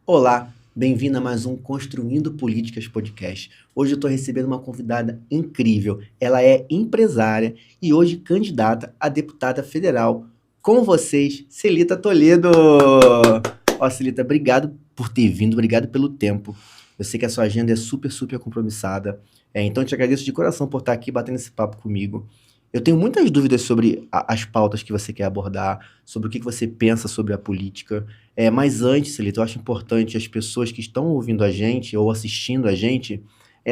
Olá, bem-vindo a mais um Construindo Políticas Podcast. Hoje eu estou recebendo uma convidada incrível. Ela é empresária e hoje candidata a deputada federal. Com vocês, Celita Toledo. Ó, Celita, obrigado por ter vindo, obrigado pelo tempo. Eu sei que a sua agenda é super, super compromissada. Então eu te agradeço de coração por estar aqui batendo esse papo comigo. Eu tenho muitas dúvidas sobre as pautas que você quer abordar, sobre o que você pensa sobre a política. Mas antes, Celito, eu acho importante as pessoas que estão ouvindo a gente ou assistindo a gente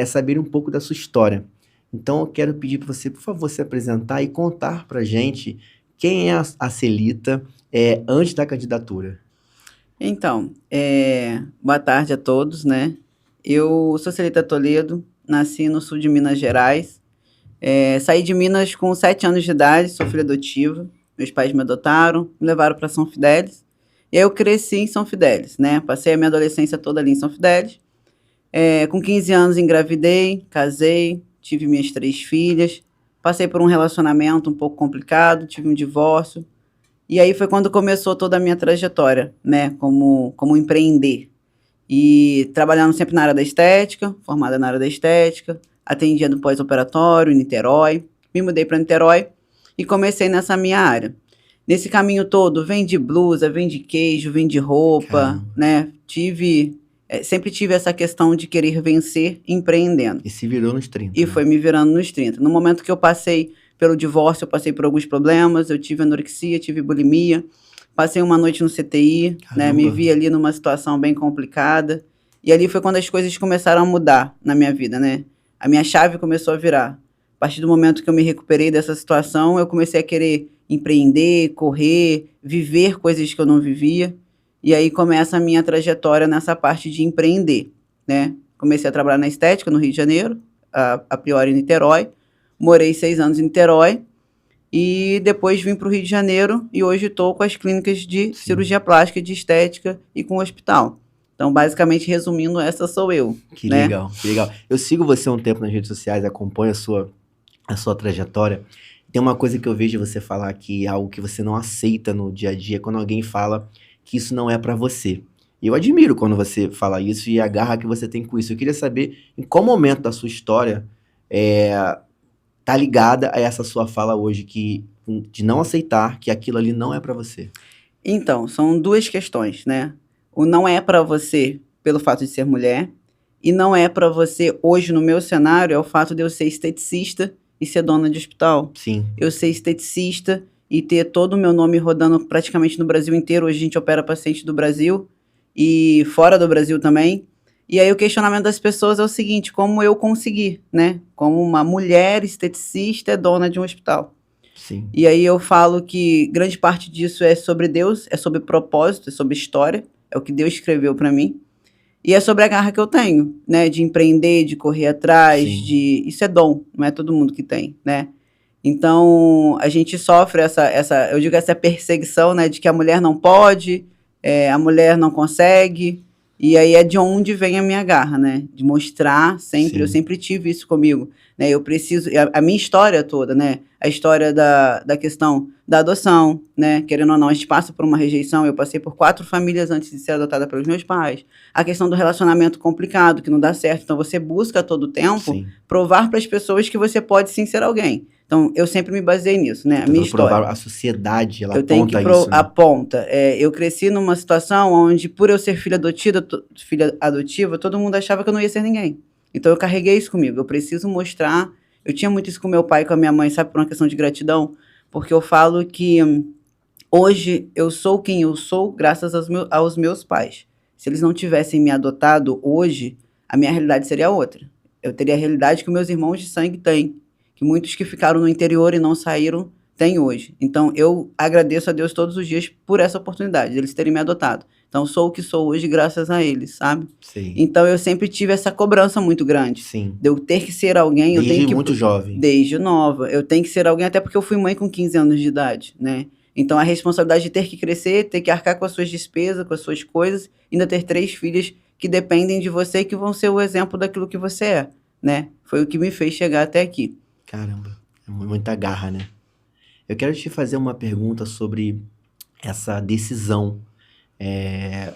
saberem um pouco da sua história. Então, eu quero pedir para você, por favor, se apresentar e contar para a gente quem é a Celita antes da candidatura. Então, boa tarde a todos, né? Eu sou Celita Toledo, nasci no sul de Minas Gerais. Saí de Minas com 7 anos de idade, sou filha adotiva. Meus pais me adotaram, me levaram para São Fidélis. E aí eu cresci em São Fidélis, né? Passei a minha adolescência toda ali em São Fidélis. Com 15 anos engravidei, casei, tive minhas 3 filhas. Passei por um relacionamento um pouco complicado, tive um divórcio. E aí foi quando começou toda a minha trajetória, né, como empreender. E trabalhando sempre na área da estética, formada na área da estética, atendia no pós-operatório em Niterói, me mudei para Niterói e comecei nessa minha área. Nesse caminho todo, vendi blusa, vendi queijo, vendi roupa, Caramba. né, sempre tive essa questão de querer vencer empreendendo. E se virou nos 30, E né? foi me virando nos 30. No momento que eu passei pelo divórcio, eu passei por alguns problemas, eu tive anorexia, tive bulimia, passei uma noite no CTI, né, me Caramba. vi ali numa situação bem complicada, e ali foi quando as coisas começaram a mudar na minha vida, né? A minha chave começou a virar. A partir do momento que eu me recuperei dessa situação, eu comecei a querer empreender, correr, viver coisas que eu não vivia, e aí começa a minha trajetória nessa parte de empreender, né? Comecei a trabalhar na estética no Rio de Janeiro, a priori em Niterói. Morei 6 anos em Niterói e depois vim para o Rio de Janeiro e hoje estou com as clínicas de Sim. cirurgia plástica, de estética e com o hospital. Então, basicamente, resumindo, essa sou eu, Que né? legal, que legal. Eu sigo você há um tempo nas redes sociais, acompanho a sua trajetória. Tem uma coisa que eu vejo você falar que é algo que você não aceita no dia a dia, quando alguém fala que isso não é pra você. E eu admiro quando você fala isso e a garra que você tem com isso. Eu queria saber em qual momento da sua história tá ligada a essa sua fala hoje de não aceitar que aquilo ali não é pra você. Então, são duas questões, né? O não é para você pelo fato de ser mulher e não é para você hoje no meu cenário é o fato de eu ser esteticista e ser dona de hospital. Sim, Eu ser esteticista e ter todo o meu nome rodando praticamente no Brasil inteiro. Hoje a gente opera paciente do Brasil e fora do Brasil também. E aí o questionamento das pessoas é o seguinte, como eu consegui, né? Como uma mulher esteticista é dona de um hospital. sim, E aí eu falo que grande parte disso é sobre Deus, é sobre propósito, é sobre história, é o que Deus escreveu para mim. E é sobre a garra que eu tenho, né? De empreender, de correr atrás, sim, Isso é dom, não é todo mundo que tem, né? Então, a gente sofre eu digo essa perseguição, né? De que a mulher não pode, a mulher não consegue. E aí é de onde vem a minha garra, né? De mostrar sempre, eu sim, sempre tive isso comigo, né? Eu preciso, a minha história toda, né? A história da questão da adoção, né? Querendo ou não, a gente passa por uma rejeição. Eu passei por 4 famílias antes de ser adotada pelos meus pais. A questão do relacionamento complicado, que não dá certo. Então, você busca a todo tempo sim. provar para as pessoas que você pode sim ser alguém. Então, eu sempre me baseei nisso, né? A minha Tentando provar, história. a sociedade, ela Eu tenho que aponta isso, né? aponta. Eu cresci numa situação onde, por eu ser filha adotiva, todo mundo achava que eu não ia ser ninguém. Então, eu carreguei isso comigo. Eu preciso mostrar. Eu tinha muito isso com meu pai e com a minha mãe, sabe, por uma questão de gratidão, porque eu falo que hoje eu sou quem eu sou graças aos meus pais. Se eles não tivessem me adotado hoje, a minha realidade seria outra. Eu teria a realidade que meus irmãos de sangue têm, que muitos que ficaram no interior e não saíram têm hoje. Então, eu agradeço a Deus todos os dias por essa oportunidade, de eles terem me adotado. Então, sou o que sou hoje graças a eles, sabe? Sim, Então, eu sempre tive essa cobrança muito grande. sim. De eu ter que ser alguém, eu tenho Desde que... muito jovem. Desde nova. Eu tenho que ser alguém, até porque eu fui mãe com 15 anos de idade, né? Então, a responsabilidade de ter que crescer, ter que arcar com as suas despesas, com as suas coisas, ainda ter 3 filhas que dependem de você e que vão ser o exemplo daquilo que você é, né? Foi o que me fez chegar até aqui. Caramba, é muita garra, né? Eu quero te fazer uma pergunta sobre essa decisão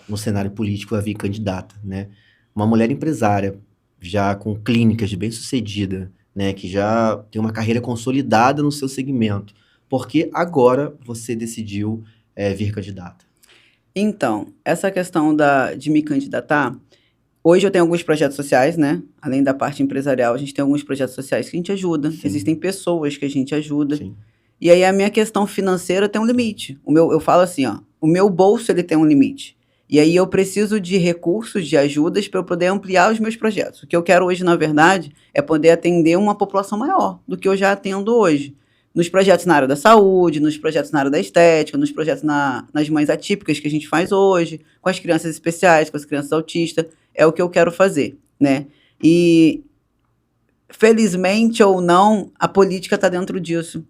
no cenário político a vir candidata, né? Uma mulher empresária, já com clínicas bem-sucedida, né? Que já tem uma carreira consolidada no seu segmento. Por que agora você decidiu vir candidata? Então, essa questão de me candidatar, hoje eu tenho alguns projetos sociais, né? Além da parte empresarial, a gente tem alguns projetos sociais que a gente ajuda. Sim. Existem pessoas que a gente ajuda. Sim. E aí a minha questão financeira tem um limite. Eu falo assim, ó, o meu bolso ele tem um limite. E aí eu preciso de recursos, de ajudas para eu poder ampliar os meus projetos. O que eu quero hoje, na verdade, é poder atender uma população maior do que eu já atendo hoje. Nos projetos na área da saúde, nos projetos na área da estética, nos projetos nas mães atípicas que a gente faz hoje, com as crianças especiais, com as crianças autistas, é o que eu quero fazer, né? E, felizmente ou não, a política está dentro disso.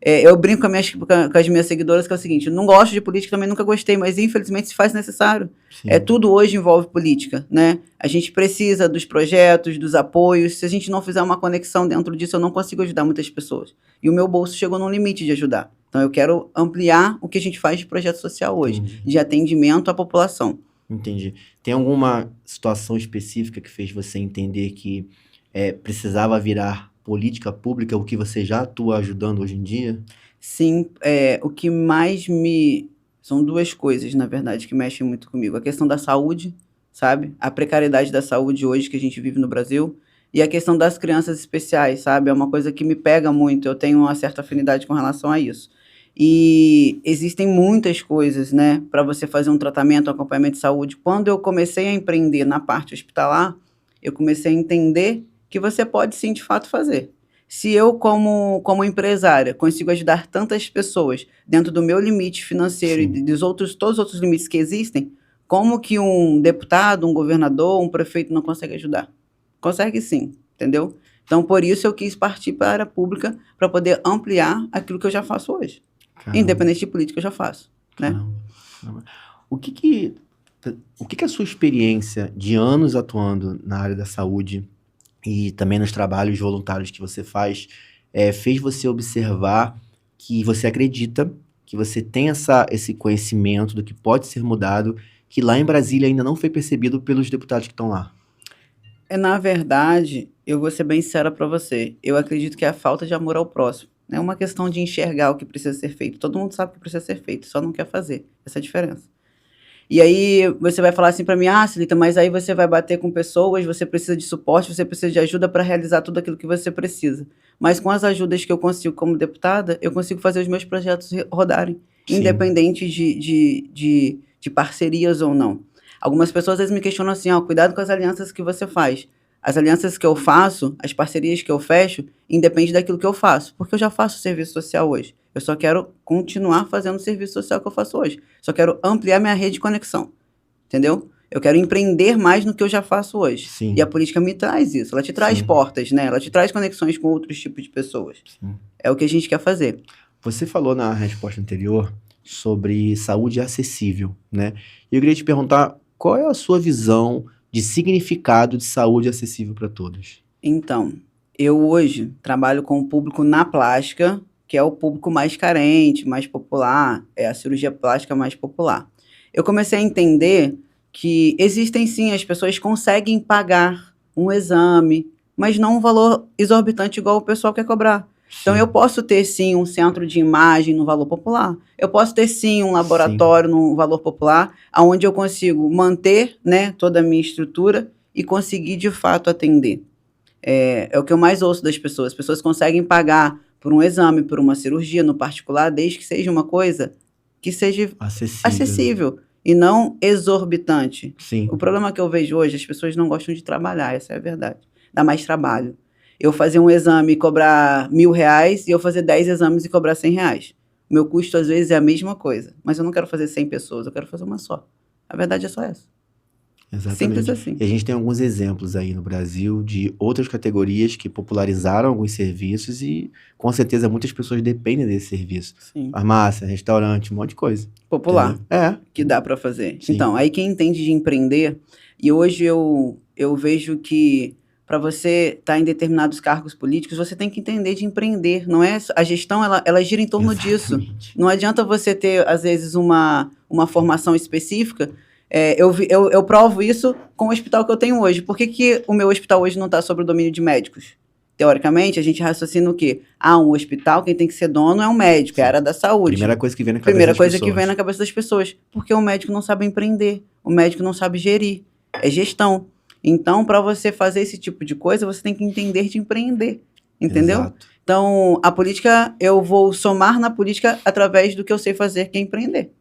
Eu brinco com as minhas seguidoras que é o seguinte, eu não gosto de política, também nunca gostei, mas infelizmente se faz necessário. Sim. Tudo hoje envolve política, né? A gente precisa dos projetos, dos apoios. Se a gente não fizer uma conexão dentro disso, eu não consigo ajudar muitas pessoas. E o meu bolso chegou num limite de ajudar. Então eu quero ampliar o que a gente faz de projeto social hoje, Entendi. de atendimento à população. Entendi. Tem alguma situação específica que fez você entender que precisava virar política pública, o que você já atua ajudando hoje em dia? Sim, o que mais me... São duas coisas, na verdade, que mexem muito comigo. A questão da saúde, sabe? A precariedade da saúde hoje que a gente vive no Brasil. E a questão das crianças especiais, sabe? É uma coisa que me pega muito. Eu tenho uma certa afinidade com relação a isso. E existem muitas coisas, né? Para você fazer um tratamento, um acompanhamento de saúde. Quando eu comecei a empreender na parte hospitalar, eu comecei a entender que você pode sim, de fato, fazer. Se eu, como empresária, consigo ajudar tantas pessoas dentro do meu limite financeiro Sim. e todos os outros limites que existem, como que um deputado, um governador, um prefeito não consegue ajudar? Consegue sim, entendeu? Então, por isso eu quis partir para a área pública para poder ampliar aquilo que eu já faço hoje. Caramba. Independente de política, eu já faço, né? Caramba. O que a sua experiência de anos atuando na área da saúde e também nos trabalhos voluntários que você faz, fez você observar que você acredita, que você tem esse conhecimento do que pode ser mudado, que lá em Brasília ainda não foi percebido pelos deputados que estão lá? Na verdade, eu vou ser bem sincera para você, eu acredito que é a falta de amor ao próximo. É uma questão de enxergar o que precisa ser feito. Todo mundo sabe o que precisa ser feito, só não quer fazer. Essa é a diferença. E aí você vai falar assim para mim, Celita, mas aí você vai bater com pessoas, você precisa de suporte, você precisa de ajuda para realizar tudo aquilo que você precisa. Mas com as ajudas que eu consigo como deputada, eu consigo fazer os meus projetos rodarem, Sim. independente de parcerias ou não. Algumas pessoas às vezes me questionam assim, cuidado com as alianças que você faz. As alianças que eu faço, as parcerias que eu fecho, independe daquilo que eu faço, porque eu já faço serviço social hoje. Eu só quero continuar fazendo o serviço social que eu faço hoje. Só quero ampliar minha rede de conexão, entendeu? Eu quero empreender mais no que eu já faço hoje. Sim. E a política me traz isso, ela te traz Sim. portas, né? Ela te traz conexões com outros tipos de pessoas. Sim. É o que a gente quer fazer. Você falou na resposta anterior sobre saúde acessível, né? E eu queria te perguntar, qual é a sua visão de significado de saúde acessível para todos? Então, eu hoje trabalho com o público na plástica, que é o público mais carente, mais popular, é a cirurgia plástica mais popular. Eu comecei a entender que existem sim, as pessoas conseguem pagar um exame, mas não um valor exorbitante igual o pessoal quer cobrar. Então, eu posso ter, sim, um centro de imagem no valor popular. Eu posso ter, sim, um laboratório no valor popular, onde eu consigo manter, né, toda a minha estrutura e conseguir, de fato, atender. É o que eu mais ouço das pessoas. As pessoas conseguem pagar por um exame, por uma cirurgia no particular, desde que seja uma coisa que seja acessível e não exorbitante. Sim. O problema que eu vejo hoje, as pessoas não gostam de trabalhar, essa é a verdade. Dá mais trabalho. Eu fazer um exame e cobrar R$1.000 e eu fazer 10 exames e cobrar R$100. Meu custo, às vezes, é a mesma coisa. Mas eu não quero fazer 100 pessoas, eu quero fazer uma só. A verdade é só essa. Exatamente. Simples assim. E a gente tem alguns exemplos aí no Brasil de outras categorias que popularizaram alguns serviços e, com certeza, muitas pessoas dependem desse serviço. Sim. Farmácia, restaurante, um monte de coisa. Popular. Entendeu? Que dá para fazer. Sim. Então, aí quem entende de empreender, e hoje eu vejo que para você estar em determinados cargos políticos, você tem que entender de empreender. Não é a gestão, ela gira em torno disso. Não adianta você ter, às vezes, uma formação específica. Eu provo isso com o hospital que eu tenho hoje. Por que o meu hospital hoje não está sob o domínio de médicos? Teoricamente, a gente raciocina o quê? Um hospital, quem tem que ser dono é um médico, é a área da saúde. Primeira coisa que vem na cabeça das pessoas. Primeira coisa que vem na cabeça das pessoas. Porque o médico não sabe empreender, o médico não sabe gerir, é gestão. Então, para você fazer esse tipo de coisa, você tem que entender de empreender, entendeu? Exato. Então, a política, eu vou somar na política através do que eu sei fazer, que é empreender.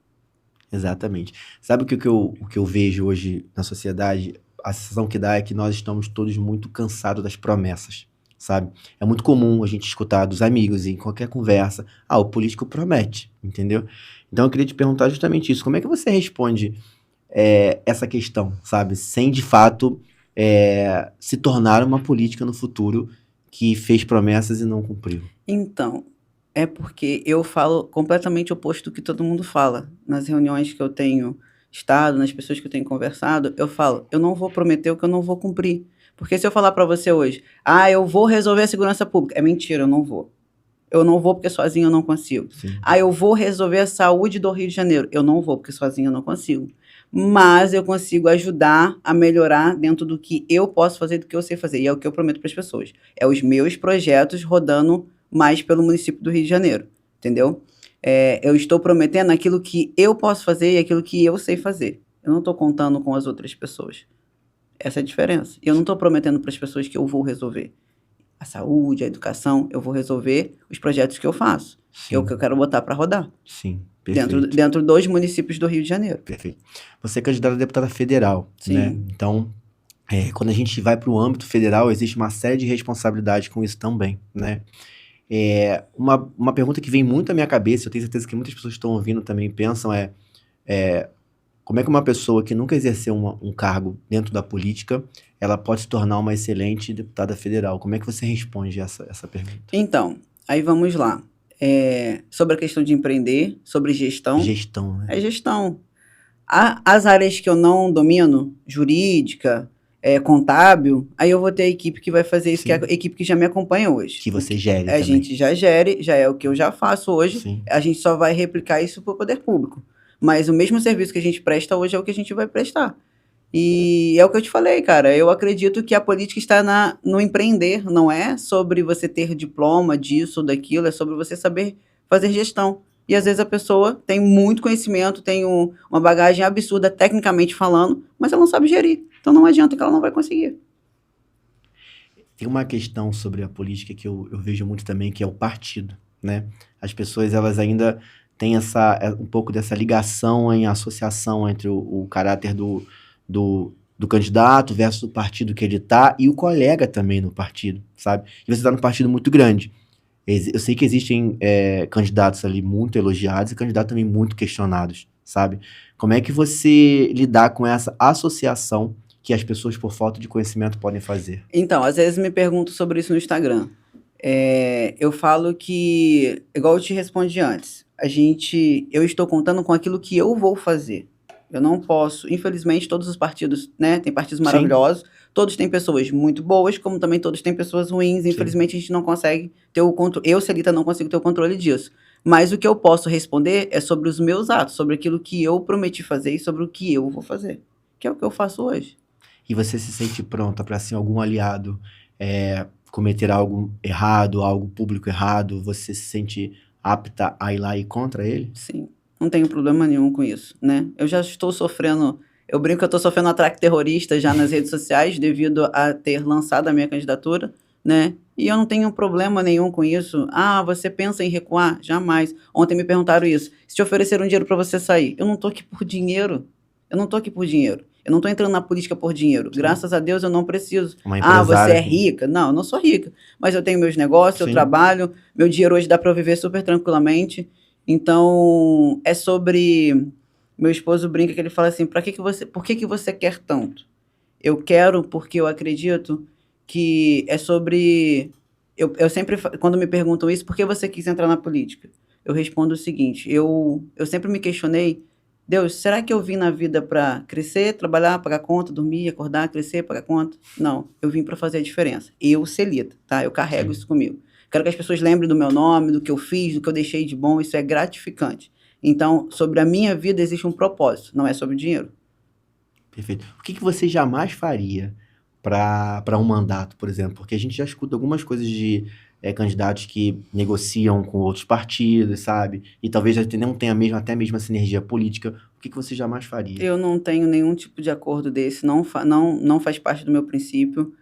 Exatamente. Sabe o que eu vejo hoje na sociedade? A sensação que dá é que nós estamos todos muito cansados das promessas, sabe? É muito comum a gente escutar dos amigos em qualquer conversa, o político promete, entendeu? Então eu queria te perguntar justamente isso. Como é que você responde essa questão, sabe? Sem, de fato, se tornar uma política no futuro que fez promessas e não cumpriu. Então, é porque eu falo completamente oposto do que todo mundo fala. Nas reuniões que eu tenho estado, nas pessoas que eu tenho conversado, eu falo, eu não vou prometer o que eu não vou cumprir. Porque se eu falar para você hoje, eu vou resolver a segurança pública, é mentira, eu não vou. Eu não vou porque sozinho eu não consigo. Sim. Eu vou resolver a saúde do Rio de Janeiro, eu não vou porque sozinho eu não consigo. Mas eu consigo ajudar a melhorar dentro do que eu posso fazer, do que eu sei fazer. E é o que eu prometo para as pessoas. É os meus projetos rodando mais pelo município do Rio de Janeiro, entendeu? Eu estou prometendo aquilo que eu posso fazer e aquilo que eu sei fazer. Eu não estou contando com as outras pessoas. Essa é a diferença. E eu não estou prometendo para as pessoas que eu vou resolver a saúde, a educação. Eu vou resolver os projetos que eu faço, que é o que eu quero botar para rodar. Sim, perfeito. Dentro dos municípios do Rio de Janeiro. Perfeito. Você é candidata a deputada federal, Sim. né? Então, quando a gente vai para o âmbito federal, existe uma série de responsabilidades com isso também, né? Uma pergunta que vem muito à minha cabeça, eu tenho certeza que muitas pessoas que estão ouvindo também pensam, como é que uma pessoa que nunca exerceu um cargo dentro da política, ela pode se tornar uma excelente deputada federal? Como é que você responde essa pergunta? Então, aí vamos lá. Sobre a questão de empreender, sobre gestão. Gestão, né? É gestão. As áreas que eu não domino, jurídica, contábil, aí eu vou ter a equipe que vai fazer isso, Sim. que é a equipe que já me acompanha hoje. Que você gere A também. gente já gere, já é o que eu já faço hoje. Sim. A gente só vai replicar isso para o poder público. Mas o mesmo serviço que a gente presta hoje é o que a gente vai prestar. E é o que eu te falei, cara. Eu acredito que a política está no empreender. Não é sobre você ter diploma disso ou daquilo, é sobre você saber fazer gestão. E às vezes a pessoa tem muito conhecimento, tem uma bagagem absurda, tecnicamente falando, mas ela não sabe gerir. Então não adianta que ela não vai conseguir. Tem uma questão sobre a política que eu vejo muito também, que é o partido, né? As pessoas, elas ainda têm um pouco dessa ligação em associação entre o caráter do candidato versus o partido que ele tá e o colega também no partido, sabe? E você tá num partido muito grande. Eu sei que existem candidatos ali muito elogiados e candidatos também muito questionados, sabe? Como é que você lidar com essa associação que as pessoas, por falta de conhecimento, podem fazer? Então, às vezes me pergunto sobre isso no Instagram. Eu falo que, igual eu te respondi antes, eu estou contando com aquilo que eu vou fazer. Eu não posso, infelizmente, todos os partidos, né, tem partidos maravilhosos, todos têm pessoas muito boas, como também todos têm pessoas ruins. Infelizmente, Sim. A gente não consegue ter o controle. Eu, Celita, não consigo ter o controle disso. Mas o que eu posso responder é sobre os meus atos, sobre aquilo que eu prometi fazer e sobre o que eu vou fazer, que é o que eu faço hoje. E você se sente pronta para, assim, algum aliado cometer algo errado, algo público errado? Você se sente apta a ir lá e ir contra ele? Sim. Não tenho problema nenhum com isso, né? Eu já estou sofrendo, eu brinco que eu estou sofrendo ataque terrorista já nas redes sociais devido a ter lançado a minha candidatura, né? E eu não tenho problema nenhum com isso. Você pensa em recuar? Jamais. Ontem me perguntaram isso. Se te ofereceram dinheiro para você sair, eu não estou aqui por dinheiro. Eu não estou entrando na política por dinheiro. Sim. Graças a Deus eu não preciso. Você é rica? Não, eu não sou rica. Mas eu tenho meus negócios, Sim. Eu trabalho, meu dinheiro hoje dá para eu viver super tranquilamente. Então, é sobre... Meu esposo brinca que ele fala assim, por que você quer tanto? Eu quero porque eu acredito que é sobre... Eu sempre, quando me perguntam isso, por que você quis entrar na política? Eu respondo o seguinte, eu sempre me questionei Deus, será que eu vim na vida para crescer, trabalhar, pagar conta, dormir, acordar, crescer, pagar conta? Não, eu vim para fazer a diferença. Eu, Celita, tá? Eu carrego Sim. isso comigo. Quero que as pessoas lembrem do meu nome, do que eu fiz, do que eu deixei de bom, isso é gratificante. Então, sobre a minha vida existe um propósito, não é sobre dinheiro. Perfeito. O que você jamais faria para um mandato, por exemplo? Porque a gente já escuta algumas coisas de candidatos que negociam com outros partidos, sabe? E talvez até não tenha mesmo, até mesmo essa energia política. O que você jamais faria? Eu não tenho nenhum tipo de acordo desse, não faz parte do meu princípio.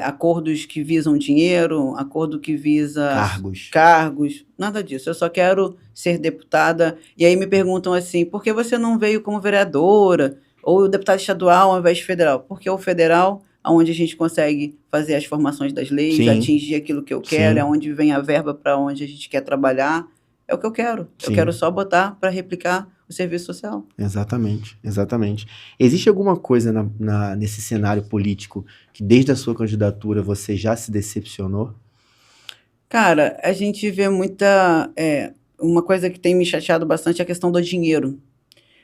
Acordos que visam dinheiro, acordo que visa Cargos. cargos, nada disso. Eu só quero ser deputada. E aí me perguntam assim, por que você não veio como vereadora ou deputada estadual ao invés de federal? Porque o federal, onde a gente consegue fazer as formações das leis, Sim, atingir aquilo que eu quero, é sim, onde vem a verba para onde a gente quer trabalhar. É o que eu quero. Eu quero sim. só botar para replicar o serviço social. Exatamente, exatamente. Existe alguma coisa nesse cenário político que desde a sua candidatura você já se decepcionou? Cara, a gente vê muita. Uma coisa que tem me chateado bastante é a questão do dinheiro.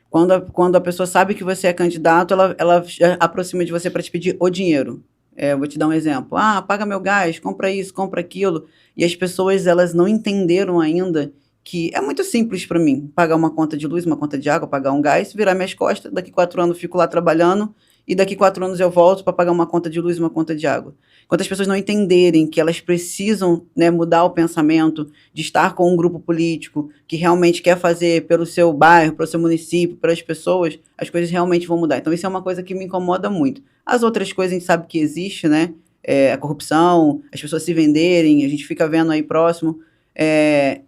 Quando a pessoa sabe que você é candidato, ela já aproxima de você para te pedir o dinheiro. Eu vou te dar um exemplo. Ah, paga meu gás, compra isso, compra aquilo. E as pessoas, elas não entenderam ainda que é muito simples para mim. Pagar uma conta de luz, uma conta de água, pagar um gás, virar minhas costas, daqui 4 anos eu fico lá trabalhando, e daqui 4 anos eu volto para pagar uma conta de luz e uma conta de água. Enquanto as pessoas não entenderem que elas precisam, né, mudar o pensamento, de estar com um grupo político que realmente quer fazer pelo seu bairro, pelo seu município, pelas pessoas, as coisas realmente vão mudar. Então, isso é uma coisa que me incomoda muito. As outras coisas a gente sabe que existe, né? A corrupção, as pessoas se venderem, a gente fica vendo aí próximo.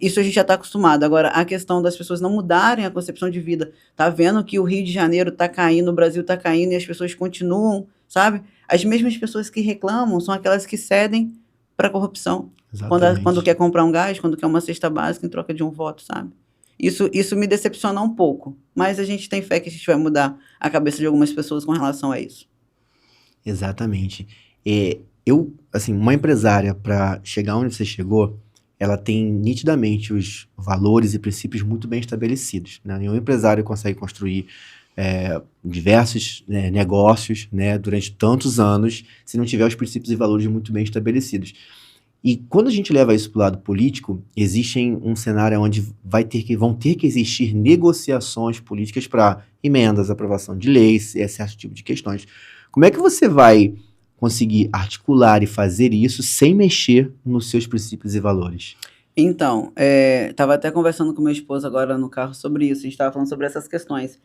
Isso a gente já está acostumado. Agora, a questão das pessoas não mudarem a concepção de vida. Tá vendo que o Rio de Janeiro está caindo, o Brasil está caindo e as pessoas continuam, sabe? As mesmas pessoas que reclamam são aquelas que cedem para a corrupção. Quando Exatamente. quer comprar um gás, quando quer uma cesta básica em troca de um voto, sabe? Isso me decepciona um pouco, mas a gente tem fé que a gente vai mudar a cabeça de algumas pessoas com relação a isso. Exatamente. Assim, uma empresária, para chegar onde você chegou, ela tem nitidamente os valores e princípios muito bem estabelecidos, né? Nenhum empresário consegue construir diversos negócios, né, durante tantos anos se não tiver os princípios e valores muito bem estabelecidos. E quando a gente leva isso para o lado político, existe um cenário onde vão ter que existir negociações políticas para emendas, aprovação de leis, certo tipo de questões. Como é que você vai conseguir articular e fazer isso sem mexer nos seus princípios e valores? Então, estava até conversando com meu esposo agora no carro sobre isso, a gente estava falando sobre essas questões.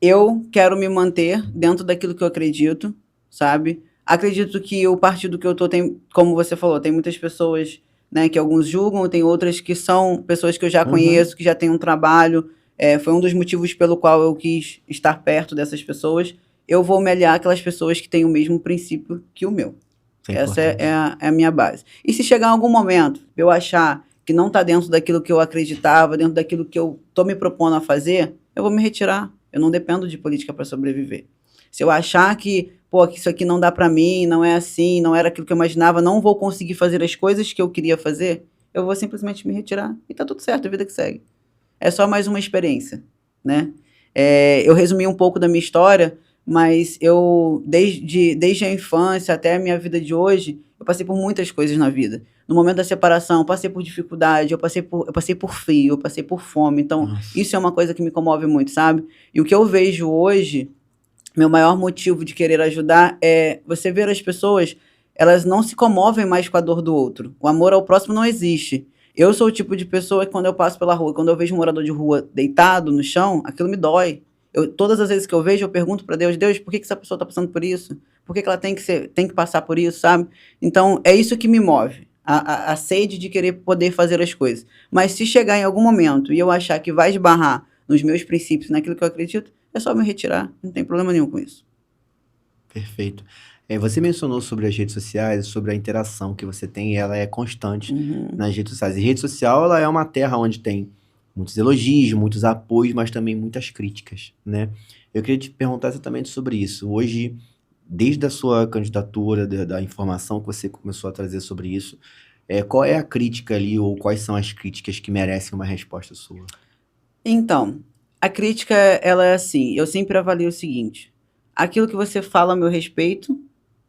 Eu quero me manter dentro daquilo que eu acredito, sabe? Acredito que o partido que eu tô tem, como você falou, tem muitas pessoas, né, que alguns julgam, tem outras que são pessoas que eu já Uhum, conheço, que já têm um trabalho. Foi um dos motivos pelo qual eu quis estar perto dessas pessoas. Eu vou me aliar àquelas pessoas que têm o mesmo princípio que o meu. isso é Essa é importante. a minha base. E se chegar em algum momento eu achar que não está dentro daquilo que eu acreditava, dentro daquilo que eu estou me propondo a fazer, eu vou me retirar. Eu não dependo de política para sobreviver. Se eu achar que, pô, que isso aqui não dá para mim, não é assim, não era aquilo que eu imaginava, não vou conseguir fazer as coisas que eu queria fazer, eu vou simplesmente me retirar e tá tudo certo, a vida que segue. É só mais uma experiência, né? Eu resumi um pouco da minha história, mas desde a infância até a minha vida de hoje, eu passei por muitas coisas na vida. No momento da separação, eu passei por dificuldade, eu passei por frio, eu passei por fome. Então, Nossa, isso é uma coisa que me comove muito, sabe? E o que eu vejo hoje, meu maior motivo de querer ajudar é você ver as pessoas, elas não se comovem mais com a dor do outro. O amor ao próximo não existe. Eu sou o tipo de pessoa que quando eu passo pela rua, quando eu vejo um morador de rua deitado no chão, aquilo me dói. Todas as vezes que eu vejo, eu pergunto para Deus, Deus, por que essa pessoa está passando por isso? Por que ela tem que passar por isso, sabe? Então, é isso que me move. A sede de querer poder fazer as coisas. Mas se chegar em algum momento e eu achar que vai esbarrar nos meus princípios, naquilo que eu acredito, é só me retirar. Não tem problema nenhum com isso. perfeito. Você mencionou sobre as redes sociais, sobre a interação que você tem, e ela é constante Uhum. nas redes sociais. E rede social, ela é uma terra onde tem muitos elogios, muitos apoios, mas também muitas críticas, né? Eu queria te perguntar exatamente sobre isso. Hoje, desde a sua candidatura, da informação que você começou a trazer sobre isso, qual é a crítica ali, ou quais são as críticas que merecem uma resposta sua? Então, A crítica, ela é assim, eu sempre avalio o seguinte, aquilo que você fala a meu respeito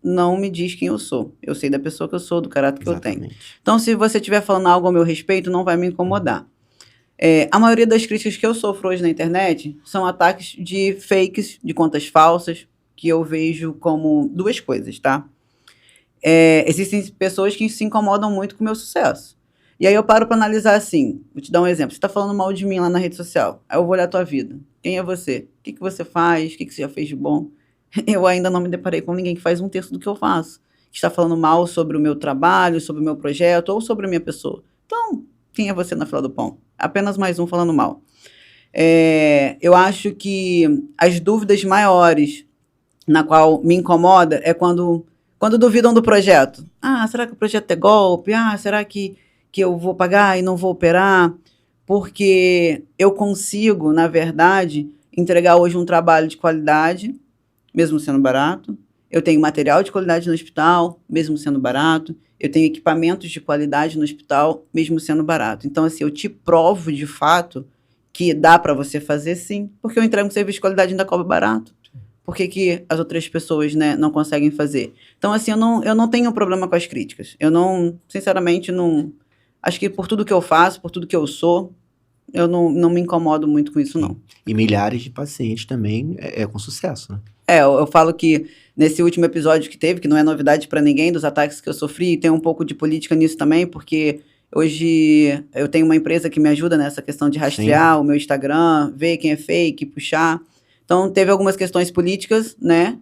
não me diz quem eu sou. Eu sei da pessoa que eu sou, do caráter que eu tenho. Exatamente. Então, se você estiver falando algo a meu respeito, não vai me incomodar. A maioria das críticas que eu sofro hoje na internet são ataques de fakes, de contas falsas, que eu vejo como duas coisas, tá? Existem pessoas que se incomodam muito com o meu sucesso. E aí eu paro para analisar assim, vou te dar um exemplo. Você está falando mal de mim lá na rede social. Aí eu vou olhar a tua vida. Quem é você? O que você faz? O que você já fez de bom? Eu ainda não me deparei com ninguém que faz um terço do que eu faço. Que está falando mal sobre o meu trabalho, sobre o meu projeto ou sobre a minha pessoa. Então, quem é você na fila do pão? Apenas mais um falando mal. Eu acho que as dúvidas maiores na qual me incomoda é quando duvidam do projeto. Ah, será que o projeto é golpe? Ah, será que eu vou pagar e não vou operar? Porque eu consigo, na verdade, entregar hoje um trabalho de qualidade, mesmo sendo barato. Eu tenho material de qualidade no hospital, mesmo sendo barato. Eu tenho equipamentos de qualidade no hospital, mesmo sendo barato. Então, assim, eu te provo de fato que dá para você fazer sim, porque eu entrego um serviço de qualidade e ainda cobro barato. Por que as outras pessoas, né, não conseguem fazer? Então, assim, eu não tenho problema com as críticas. Eu não, sinceramente, não. Acho que por tudo que eu faço, por tudo que eu sou, eu não me incomodo muito com isso, não. E milhares de pacientes também é com sucesso, né? Eu falo que nesse último episódio que teve, que não é novidade para ninguém, dos ataques que eu sofri, tem um pouco de política nisso também, porque hoje eu tenho uma empresa que me ajuda nessa questão de rastrear o meu Instagram, ver quem é fake, puxar. Então, teve algumas questões políticas, né?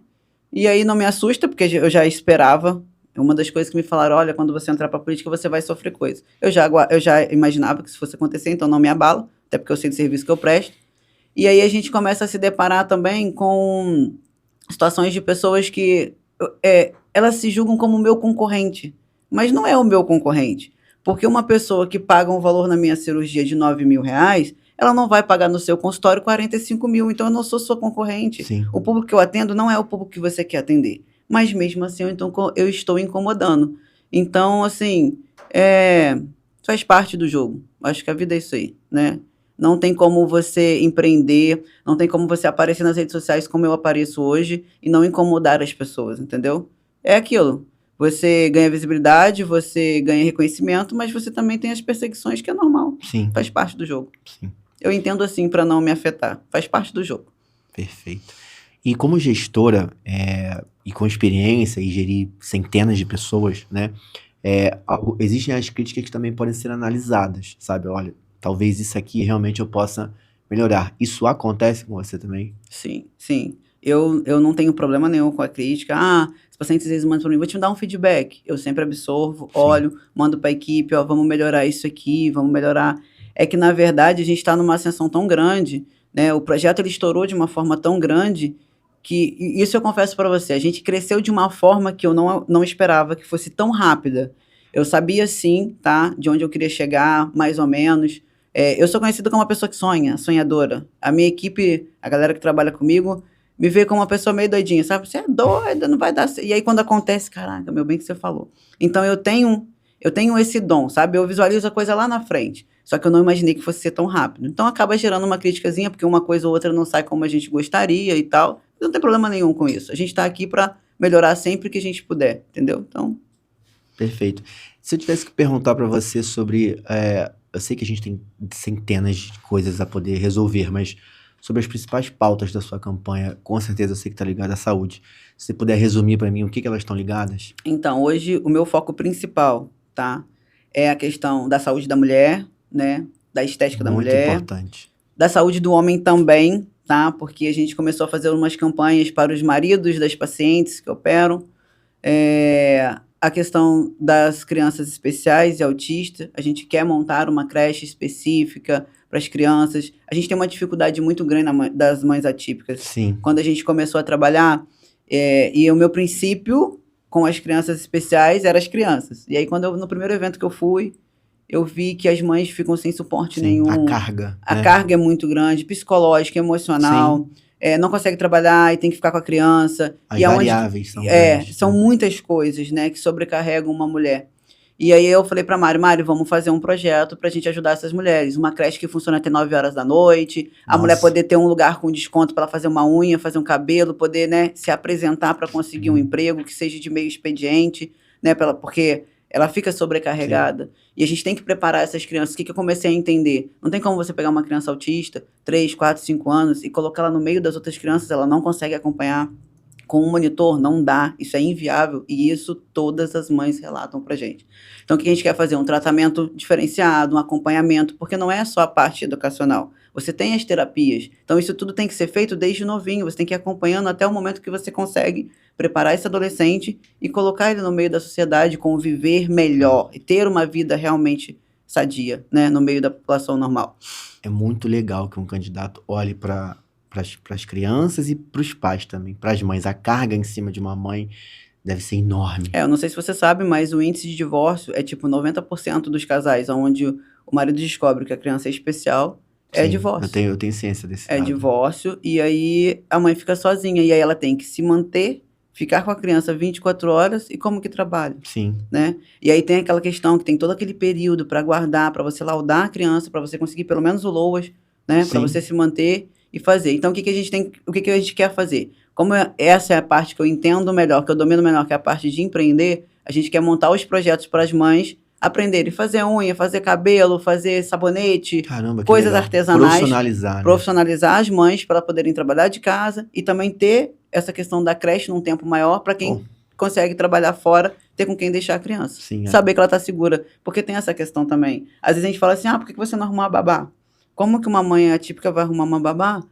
E aí não me assusta, porque eu já esperava. Uma das coisas que me falaram, olha, quando você entrar para política, você vai sofrer coisa. Eu já imaginava que isso fosse acontecer, então não me abala, até porque eu sei do serviço que eu presto. E aí a gente começa a se deparar também com situações de pessoas que elas se julgam como meu concorrente, mas não é o meu concorrente. Porque uma pessoa que paga um valor na minha cirurgia de R$ 9.000, ela não vai pagar no seu consultório 45 mil, então eu não sou sua concorrente. Sim. O público que eu atendo não é o público que você quer atender. Mas mesmo assim, eu estou incomodando. Então, assim, faz parte do jogo. Acho que a vida é isso aí, né? Não tem como você empreender, não tem como você aparecer nas redes sociais como eu apareço hoje e não incomodar as pessoas, entendeu? É aquilo. Você ganha visibilidade, você ganha reconhecimento, mas você também tem as perseguições, que é normal. Sim. Faz parte do jogo. Sim. Eu entendo assim para não me afetar. Faz parte do jogo. Perfeito. E como gestora, e com experiência e gerir centenas de pessoas, né? Existem as críticas que também podem ser analisadas, sabe? Olha, talvez isso aqui realmente eu possa melhorar. Isso acontece com você também? Sim, sim. Eu não tenho problema nenhum com a crítica. Ah, os pacientes às vezes mandam para mim, vou te dar um feedback. Eu sempre absorvo, olho, mando para a equipe, ó, vamos melhorar isso aqui, vamos melhorar. É que, na verdade, a gente está numa ascensão tão grande, né? O projeto ele estourou de uma forma tão grande que, isso eu confesso para você, a gente cresceu de uma forma que eu não esperava que fosse tão rápida. Eu sabia, sim, tá, de onde eu queria chegar, mais ou menos. Eu sou conhecida como uma pessoa que sonha, sonhadora. A minha equipe, a galera que trabalha comigo, me vê como uma pessoa meio doidinha, sabe? Você é doida, não vai dar certo. E aí, quando acontece, caraca, meu bem que você falou. Então, eu tenho esse dom, sabe? Eu visualizo a coisa lá na frente. Só que eu não imaginei que fosse ser tão rápido. Então, acaba gerando uma criticazinha, porque uma coisa ou outra não sai como a gente gostaria e tal. Não tem problema nenhum com isso. A gente está aqui para melhorar sempre que a gente puder, entendeu? Então... Perfeito. Se eu tivesse que perguntar para você sobre... eu sei que a gente tem centenas de coisas a poder resolver, mas sobre as principais pautas da sua campanha, com certeza eu sei que está ligada à saúde. Se você puder resumir para mim o que elas estão ligadas? Então, hoje o meu foco principal, tá? É a questão da saúde da mulher, né? Da estética da mulher. Muito importante. Da saúde do homem também, tá? Porque a gente começou a fazer umas campanhas para os maridos das pacientes que operam. A questão das crianças especiais e autistas, a gente quer montar uma creche específica para as crianças. A gente tem uma dificuldade muito grande das mães atípicas. Sim. Quando a gente começou a trabalhar, e o meu princípio com as crianças especiais era as crianças. E aí, no primeiro evento que eu fui, eu vi que as mães ficam sem suporte nenhum. A carga. A carga é muito grande, psicológica, emocional. Não consegue trabalhar e tem que ficar com a criança. As variáveis são grandes. São muitas coisas, né, que sobrecarregam uma mulher. E aí eu falei pra Mari, vamos fazer um projeto pra gente ajudar essas mulheres. Uma creche que funciona até 9 horas da noite, a mulher Nossa. poder ter um lugar com desconto para ela fazer uma unha, fazer um cabelo, poder, né, se apresentar para conseguir um emprego que seja de meio expediente, né, porque ela fica sobrecarregada. Sim. E a gente tem que preparar essas crianças. O que eu comecei a entender? Não tem como você pegar uma criança autista, 3, 4, 5 anos, e colocar ela no meio das outras crianças, ela não consegue acompanhar. Com um monitor não dá, isso é inviável, e isso todas as mães relatam pra gente. Então, o que a gente quer fazer? Um tratamento diferenciado, um acompanhamento, porque não é só a parte educacional. Você tem as terapias, então isso tudo tem que ser feito desde novinho, você tem que ir acompanhando até o momento que você consegue preparar esse adolescente e colocar ele no meio da sociedade, conviver melhor e ter uma vida realmente sadia, né, no meio da população normal. É muito legal que um candidato olhe para as crianças e para os pais também, para as mães. A carga em cima de uma mãe deve ser enorme. Eu não sei se você sabe, mas o índice de divórcio é tipo 90% dos casais onde o marido descobre que a criança é especial, é divórcio. Eu tenho ciência desse dado. É divórcio, e aí a mãe fica sozinha, e aí ela tem que se manter, ficar com a criança 24 horas, e como que trabalha? Sim. Né? E aí tem aquela questão que tem todo aquele período para guardar, para você laudar a criança, para você conseguir pelo menos o LOAS, né? Para você se manter e fazer. Então, o que a gente quer fazer? Como essa é a parte que eu entendo melhor, que eu domino melhor, que é a parte de empreender, a gente quer montar os projetos para as mães aprenderem a fazer unha, fazer cabelo, fazer sabonete, coisas artesanais. Profissionalizar as mães para poderem trabalhar de casa e também ter essa questão da creche num tempo maior para quem consegue trabalhar fora, ter com quem deixar a criança. Sim, saber que ela está segura. Porque tem essa questão também. Às vezes a gente fala assim, por que você não arrumou uma babá? Como que uma mãe atípica vai arrumar uma babá?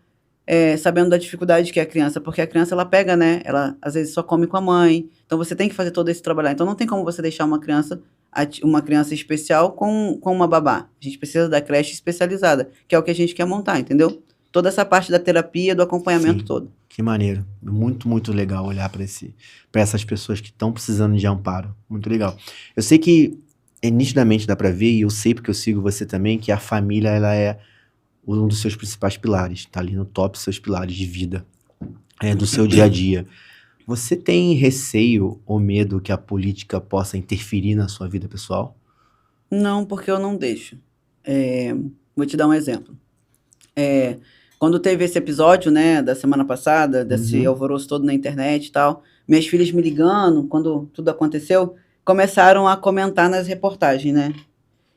Sabendo da dificuldade que é a criança, porque a criança ela pega, né? Ela às vezes só come com a mãe, então você tem que fazer todo esse trabalho. Então não tem como você deixar uma criança especial com uma babá. A gente precisa da creche especializada, que é o que a gente quer montar, entendeu? Toda essa parte da terapia, do acompanhamento todo. Que maneiro. Muito, muito legal olhar para essas pessoas que estão precisando de amparo. Muito legal. Eu sei que nitidamente dá para ver, e eu sei porque eu sigo você também, que a família ela é um dos seus principais pilares, tá ali no top dos seus pilares de vida, do seu dia a dia. Você tem receio ou medo que a política possa interferir na sua vida pessoal? Não, porque eu não deixo. Vou te dar um exemplo. Quando teve esse episódio, né, da semana passada, desse alvoroço todo na internet e tal, minhas filhas me ligando, quando tudo aconteceu, começaram a comentar nas reportagens, né?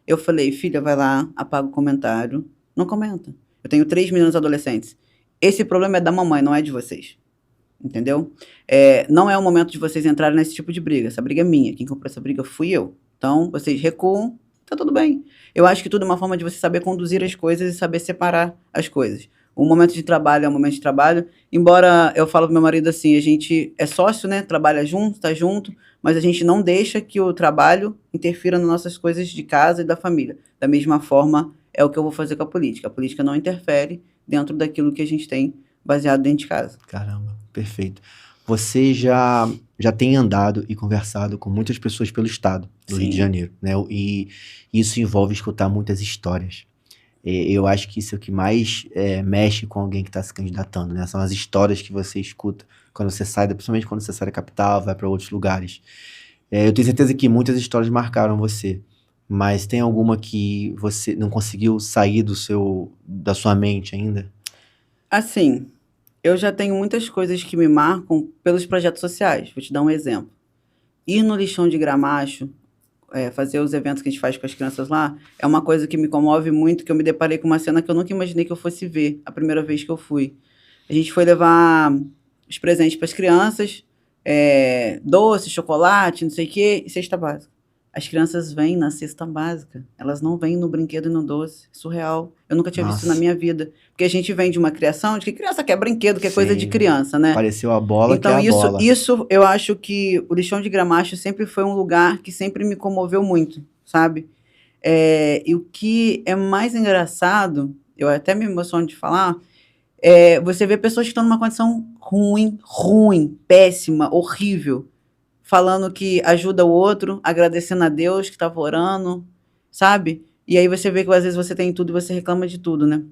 Eu falei, filha, vai lá, apaga o comentário. Não comenta. Eu tenho 3 meninos adolescentes. Esse problema é da mamãe, não é de vocês. Entendeu? Não é o momento de vocês entrarem nesse tipo de briga. Essa briga é minha. Quem comprou essa briga fui eu. Então, vocês recuam, tá tudo bem. Eu acho que tudo é uma forma de você saber conduzir as coisas e saber separar as coisas. O momento de trabalho é um momento de trabalho. Embora eu falo pro meu marido assim, a gente é sócio, né? Trabalha junto, tá junto, mas a gente não deixa que o trabalho interfira nas nossas coisas de casa e da família. Da mesma forma, é o que eu vou fazer com a política. A política não interfere dentro daquilo que a gente tem baseado dentro de casa. Caramba, perfeito. Você já tem andado e conversado com muitas pessoas pelo estado do Rio de Janeiro, né? E isso envolve escutar muitas histórias. Eu acho que isso é o que mais mexe com alguém que está se candidatando, né? São as histórias que você escuta quando você sai, principalmente quando você sai da capital, vai para outros lugares. Eu tenho certeza que muitas histórias marcaram você. Mas tem alguma que você não conseguiu sair da sua mente ainda? Assim, eu já tenho muitas coisas que me marcam pelos projetos sociais. Vou te dar um exemplo. Ir no lixão de Gramacho, fazer os eventos que a gente faz com as crianças lá, é uma coisa que me comove muito, que eu me deparei com uma cena que eu nunca imaginei que eu fosse ver a primeira vez que eu fui. A gente foi levar os presentes para as crianças, doce, chocolate, não sei o quê, e cesta básica. As crianças vêm na cesta básica, elas não vêm no brinquedo e no doce. Surreal. Eu nunca tinha visto na minha vida. Porque a gente vem de uma criação de que criança quer brinquedo, que é coisa de criança, né? Pareceu a bola, então, que é a bola. Isso, eu acho que o lixão de Gramacho sempre foi um lugar que sempre me comoveu muito, sabe? E o que é mais engraçado, eu até me emociono de falar, você vê pessoas que estão numa condição ruim, péssima, horrível, falando que ajuda o outro, agradecendo a Deus que estava orando, sabe? E aí você vê que às vezes você tem tudo e você reclama de tudo, né?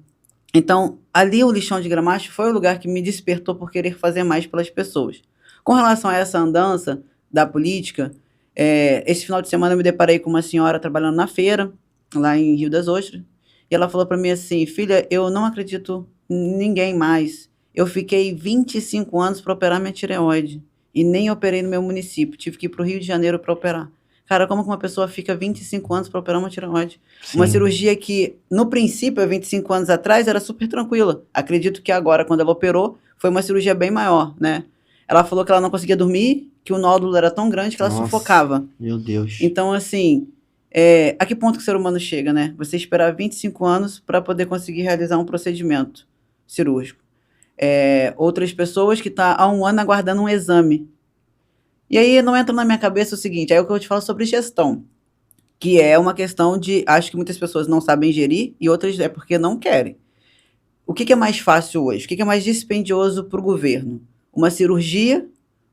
Então, ali o lixão de Gramacho foi o lugar que me despertou por querer fazer mais pelas pessoas. Com relação a essa andança da política, Esse final de semana eu me deparei com uma senhora trabalhando na feira, lá em Rio das Ostras, e ela falou para mim assim, filha, eu não acredito em ninguém mais. Eu fiquei 25 anos para operar minha tireoide e nem operei no meu município. Tive que ir para o Rio de Janeiro para operar. Cara, como que uma pessoa fica 25 anos para operar uma tireoide? Uma Sim. cirurgia que, no princípio, há 25 anos atrás, era super tranquila. Acredito que agora, quando ela operou, foi uma cirurgia bem maior, né? Ela falou que ela não conseguia dormir, que o nódulo era tão grande que ela Nossa, sufocava. meu Deus. Então, assim, a que ponto que o ser humano chega, né? Você esperar 25 anos para poder conseguir realizar um procedimento cirúrgico. Outras pessoas que estão há um ano aguardando um exame. E aí não entra na minha cabeça o seguinte, aí é o que eu te falo sobre gestão, que é uma questão de, acho que muitas pessoas não sabem gerir e outras é porque não querem. O que é mais fácil hoje? O que é mais dispendioso para o governo? Uma cirurgia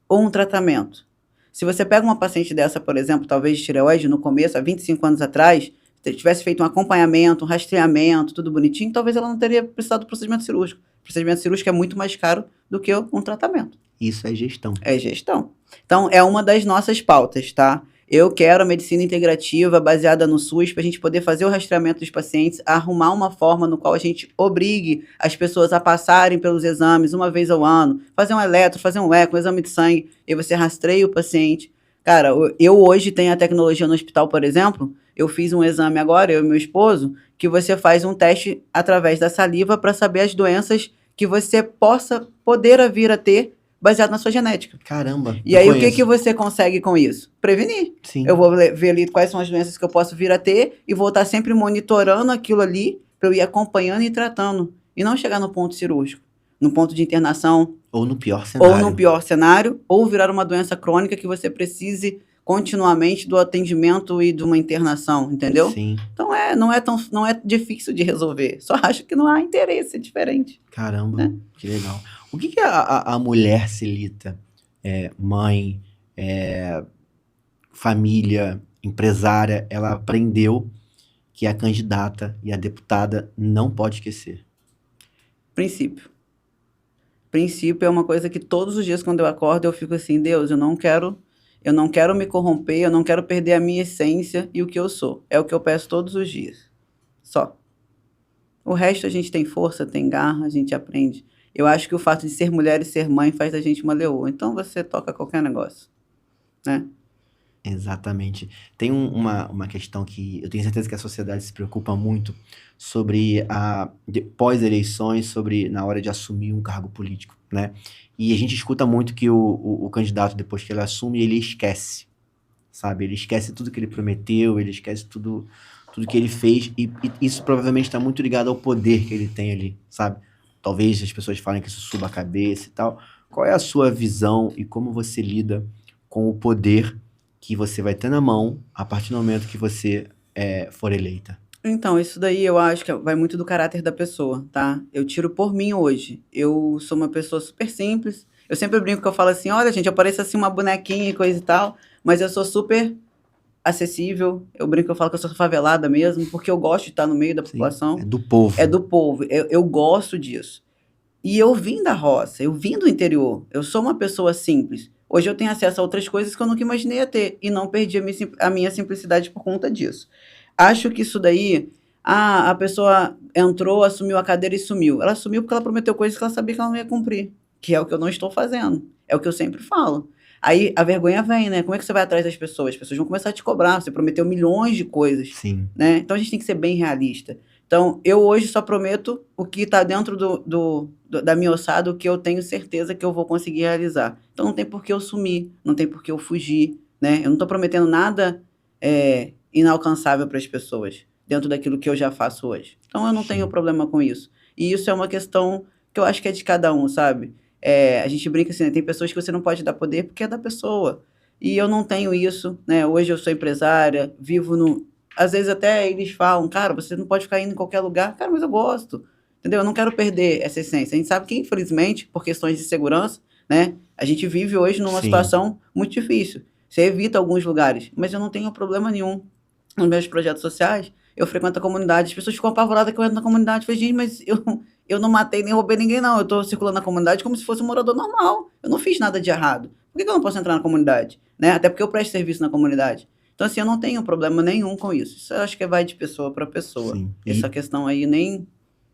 ou um tratamento? Se você pega uma paciente dessa, por exemplo, talvez de tireoide, no começo, há 25 anos atrás, tivesse feito um acompanhamento, um rastreamento, tudo bonitinho, talvez ela não teria precisado do procedimento cirúrgico. O procedimento cirúrgico é muito mais caro do que um tratamento. Isso é gestão. É gestão. Então, é uma das nossas pautas, tá? Eu quero a medicina integrativa baseada no SUS para a gente poder fazer o rastreamento dos pacientes, arrumar uma forma no qual a gente obrigue as pessoas a passarem pelos exames uma vez ao ano, fazer um eletro, fazer um eco, um exame de sangue, e você rastreia o paciente. Cara, eu hoje tenho a tecnologia no hospital, por exemplo, eu fiz um exame agora, eu e meu esposo, que você faz um teste através da saliva para saber as doenças que você possa poder vir a ter baseado na sua genética. Caramba. E aí, o que você consegue com isso? Prevenir. Sim. Eu vou ver ali quais são as doenças que eu posso vir a ter e vou estar sempre monitorando aquilo ali para eu ir acompanhando e tratando. E não chegar no ponto cirúrgico, no ponto de internação. Ou no pior cenário. Ou no pior cenário, ou virar uma doença crônica que você precise continuamente do atendimento e de uma internação, entendeu? Sim. Então, não é difícil de resolver. Só acho que não há interesse, é diferente. Caramba, né? Que legal. O que a mulher celita, mãe, família, empresária, ela aprendeu que a candidata e a deputada não pode esquecer? Princípio. Princípio é uma coisa que todos os dias quando eu acordo eu fico assim, Deus, eu não quero me corromper, eu não quero perder a minha essência e o que eu sou. É o que eu peço todos os dias. Só. O resto a gente tem força, tem garra, a gente aprende. Eu acho que o fato de ser mulher e ser mãe faz da gente uma leoa. Então você toca qualquer negócio, né? Exatamente. Tem uma questão que eu tenho certeza que a sociedade se preocupa muito sobre pós-eleições, sobre na hora de assumir um cargo político, né? E a gente escuta muito que o candidato, depois que ele assume, ele esquece, sabe? Ele esquece tudo que ele prometeu, ele esquece tudo que ele fez, e isso provavelmente está muito ligado ao poder que ele tem ali, sabe? Talvez as pessoas falem que isso suba a cabeça e tal. Qual é a sua visão e como você lida com o poder que você vai ter na mão a partir do momento que você for eleita? Então, isso daí eu acho que vai muito do caráter da pessoa, tá? Eu tiro por mim hoje. Eu sou uma pessoa super simples. Eu sempre brinco que eu falo assim, olha, gente, eu pareço assim uma bonequinha e coisa e tal, mas eu sou super acessível. Eu brinco que eu falo que eu sou favelada mesmo, porque eu gosto de estar no meio da população. É do povo. É do povo. Eu gosto disso. E eu vim da roça, eu vim do interior. Eu sou uma pessoa simples. Hoje eu tenho acesso a outras coisas que eu nunca imaginei a ter. E não perdi a minha simplicidade por conta disso. Acho que isso daí... a pessoa entrou, assumiu a cadeira e sumiu. Ela sumiu porque ela prometeu coisas que ela sabia que ela não ia cumprir. Que é o que eu não estou fazendo. É o que eu sempre falo. Aí a vergonha vem, né? Como é que você vai atrás das pessoas? As pessoas vão começar a te cobrar. Você prometeu milhões de coisas. Sim. Né? Então a gente tem que ser bem realista. Então, eu hoje só prometo o que está dentro da minha ossada, o que eu tenho certeza que eu vou conseguir realizar. Então, não tem por que eu sumir, não tem por que eu fugir, né? Eu não estou prometendo nada inalcançável para as pessoas, dentro daquilo que eu já faço hoje. Então, eu não tenho problema com isso. E isso é uma questão que eu acho que é de cada um, sabe? A gente brinca assim, né? Tem pessoas que você não pode dar poder porque é da pessoa. E eu não tenho isso, né? Hoje eu sou empresária, vivo no... Às vezes até eles falam, cara, você não pode ficar indo em qualquer lugar. Cara, mas eu gosto, entendeu? Eu não quero perder essa essência. A gente sabe que, infelizmente, por questões de segurança, né, a gente vive hoje numa situação muito difícil. Você evita alguns lugares, mas eu não tenho problema nenhum nos meus projetos sociais. Eu frequento a comunidade, as pessoas ficam apavoradas que eu entro na comunidade. Eu falei, gente, mas eu não matei nem roubei ninguém, não. Eu estou circulando na comunidade como se fosse um morador normal. Eu não fiz nada de errado. Por que eu não posso entrar na comunidade? Né? Até porque eu presto serviço na comunidade. Então, assim, eu não tenho problema nenhum com isso. Isso eu acho que vai de pessoa para pessoa. Sim. Essa questão aí nem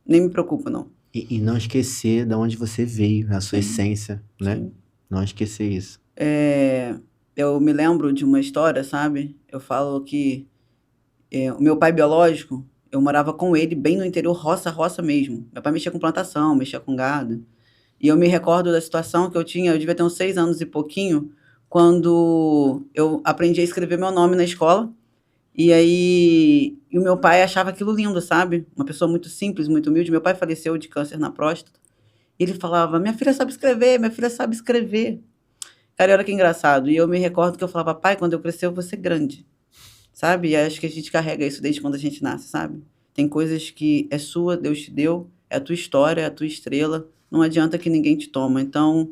me preocupa, não. E não esquecer de onde você veio, a sua Sim, essência, né? sim. Não esquecer isso. Eu me lembro de uma história, sabe? Eu falo que o meu pai biológico, eu morava com ele bem no interior, roça mesmo. Meu pai mexia com plantação, mexia com gado. E eu me recordo da situação que eu devia ter uns 6 anos e pouquinho, quando eu aprendi a escrever meu nome na escola. E aí, o meu pai achava aquilo lindo, sabe? Uma pessoa muito simples, muito humilde. Meu pai faleceu de câncer na próstata. E ele falava: minha filha sabe escrever, minha filha sabe escrever. Cara, olha que engraçado. E eu me recordo que eu falava: pai, quando eu crescer eu vou ser grande. Sabe? E acho que a gente carrega isso desde quando a gente nasce, sabe? Tem coisas que é sua, Deus te deu, é a tua história, é a tua estrela. Não adianta que ninguém te toma. Então,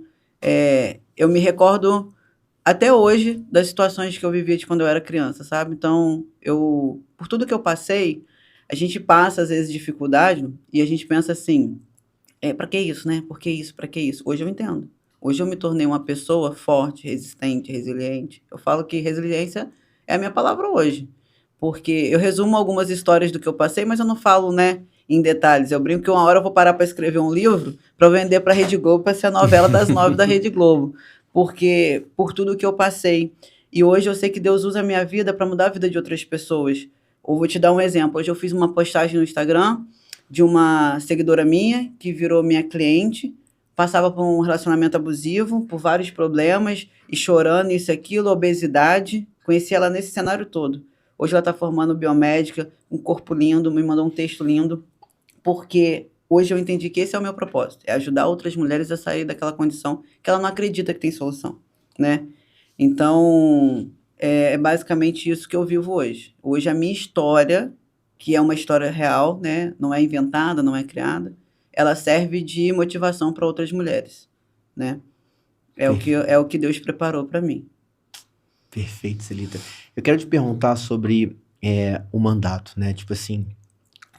eu me recordo até hoje das situações que eu vivia de quando eu era criança, sabe? Então, por tudo que eu passei, a gente passa às vezes dificuldade e a gente pensa assim: para que isso, né? Por que isso? Para que isso? Hoje eu entendo. Hoje eu me tornei uma pessoa forte, resistente, resiliente. Eu falo que resiliência é a minha palavra hoje, porque eu resumo algumas histórias do que eu passei, mas eu não falo, né, em detalhes. Eu brinco que uma hora eu vou parar para escrever um livro para vender para a Rede Globo, para ser a novela das 9 da Rede Globo, porque por tudo que eu passei. E hoje eu sei que Deus usa a minha vida para mudar a vida de outras pessoas. Eu vou te dar um exemplo. Hoje eu fiz uma postagem no Instagram de uma seguidora minha que virou minha cliente, passava por um relacionamento abusivo, por vários problemas, e chorando, isso e aquilo, obesidade. Conheci ela nesse cenário todo. Hoje ela está formando biomédica, um corpo lindo, me mandou um texto lindo, porque hoje eu entendi que esse é o meu propósito, é ajudar outras mulheres a sair daquela condição que ela não acredita que tem solução, né? Então, é basicamente isso que eu vivo hoje. Hoje a minha história, que é uma história real, né? Não é inventada, não é criada, ela serve de motivação para outras mulheres, né? É o que Deus preparou para mim. Perfeito, Celita. Eu quero te perguntar sobre o mandato, né? Tipo assim,